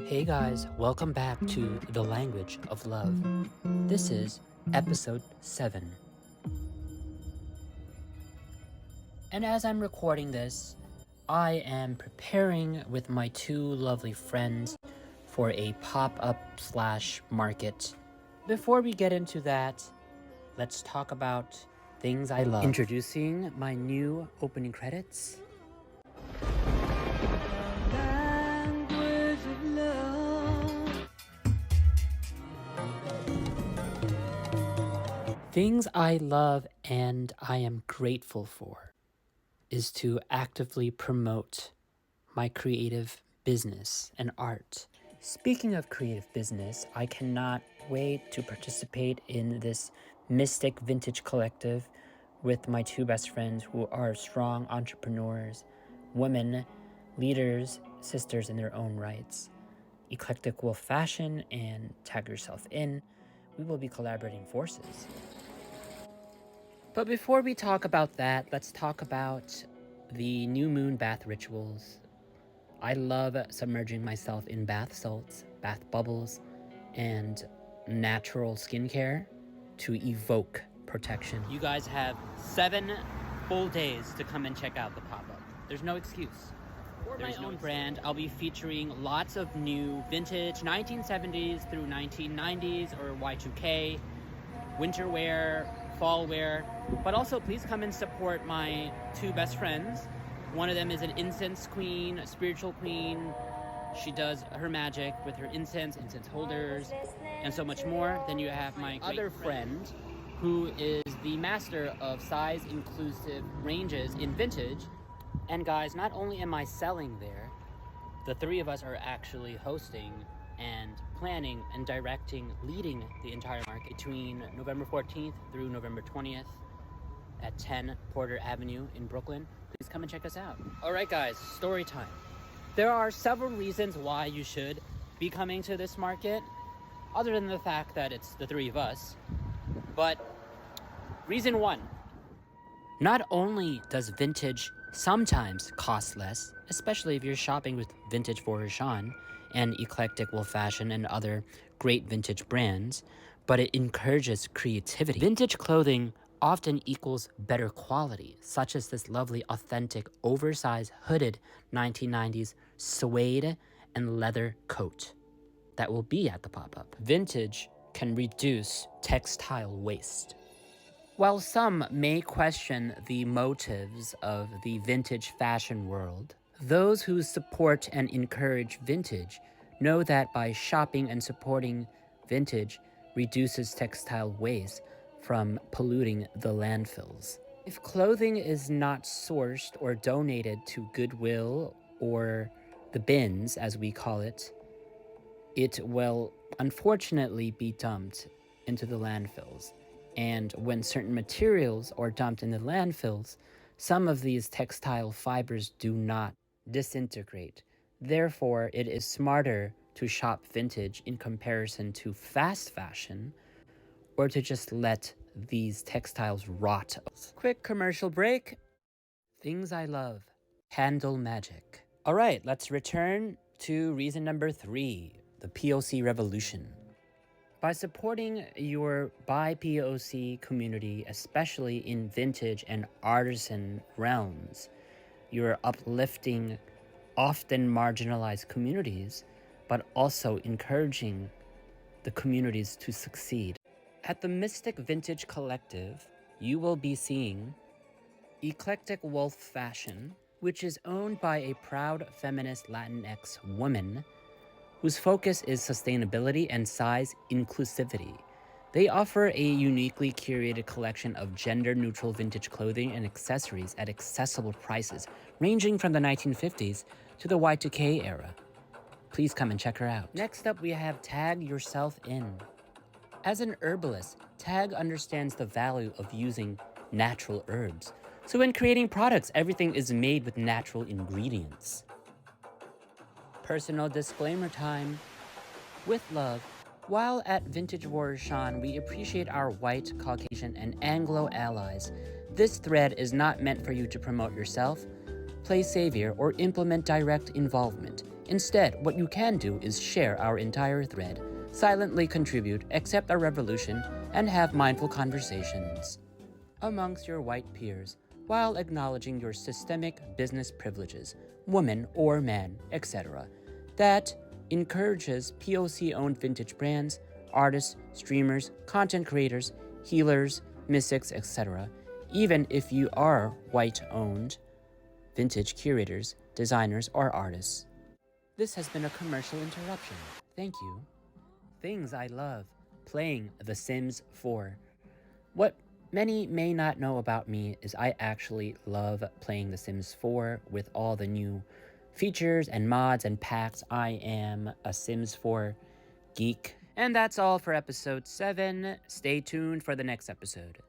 Hey guys, welcome back to The Language of Love. This is episode 7. And as I'm recording this, I am preparing with my two lovely friends for a pop-up/market. Before we get into that, let's talk about things I love. Introducing my new opening credits. Things I love and I am grateful for is to actively promote my creative business and art. Speaking of creative business, I cannot wait to participate in this Mystic Vintage Collective with my two best friends who are strong entrepreneurs, women, leaders, sisters in their own rights. Eclectic Wolf Fashion and Tag Yourself In, we will be collaborating forces. But before we talk about that, let's talk about the new moon bath rituals. I love submerging myself in bath salts, bath bubbles, and natural skincare to evoke protection. You guys have 7 full days to come and check out the pop-up. There's no excuse. There's my own brand. I'll be featuring lots of new vintage 1970s through 1990s or Y2K, winter wear, fall wear, but also please come and support my two best friends. One of them is an incense queen, a spiritual queen. She does her magic with her incense holders, and so much more. Then you have my other friend who is the master of size inclusive ranges in vintage. And guys, not only am I selling there, the three of us are actually hosting and planning and directing, leading the entire market between November 14th through November 20th at 10 Porter Avenue in Brooklyn. Please come and check us out. All right, guys, story time. There are several reasons why you should be coming to this market, other than the fact that it's the three of us. But reason 1, not only does vintage sometimes cost less, especially if you're shopping with Vintage Vorishan and Eclectic Wolf Fashion and other great vintage brands, but it encourages creativity. Vintage clothing often equals better quality, such as this lovely, authentic, oversized, hooded 1990s suede and leather coat that will be at the pop-up. Vintage can reduce textile waste. While some may question the motives of the vintage fashion world, those who support and encourage vintage know that by shopping and supporting vintage reduces textile waste from polluting the landfills. If clothing is not sourced or donated to Goodwill or the bins, as we call it, it will unfortunately be dumped into the landfills. And when certain materials are dumped in the landfills, some of these textile fibers do not disintegrate. Therefore, it is smarter to shop vintage in comparison to fast fashion, or to just let these textiles rot. Quick commercial break. Things I love. Candle magic. All right, let's return to reason number 3, the POC revolution. By supporting your BIPOC community, especially in vintage and artisan realms, you're uplifting often marginalized communities, but also encouraging the communities to succeed. At the Mystic Vintage Collective, you will be seeing Eclectic Wolf Fashion, which is owned by a proud feminist Latinx woman whose focus is sustainability and size inclusivity. They offer a uniquely curated collection of gender-neutral vintage clothing and accessories at accessible prices, ranging from the 1950s to the Y2K era. Please come and check her out. Next up, we have Tag Yourself In. As an herbalist, Tag understands the value of using natural herbs. So when creating products, everything is made with natural ingredients. Personal disclaimer time. With love, while at Vintage Vorishan, we appreciate our white, Caucasian, and Anglo allies. This thread is not meant for you to promote yourself, play savior, or implement direct involvement. Instead, what you can do is share our entire thread, silently contribute, accept our revolution, and have mindful conversations amongst your white peers while acknowledging your systemic business privileges, woman or man, etc. That encourages POC-owned vintage brands, artists, streamers, content creators, healers, mystics, etc., even if you are white-owned vintage curators, designers, or artists. This has been a commercial interruption. Thank you. Things I love. Playing The Sims 4. What many may not know about me is I actually love playing The Sims 4 with all the new features and mods and packs. I am a Sims 4 geek. And that's all for episode 7. Stay tuned for the next episode.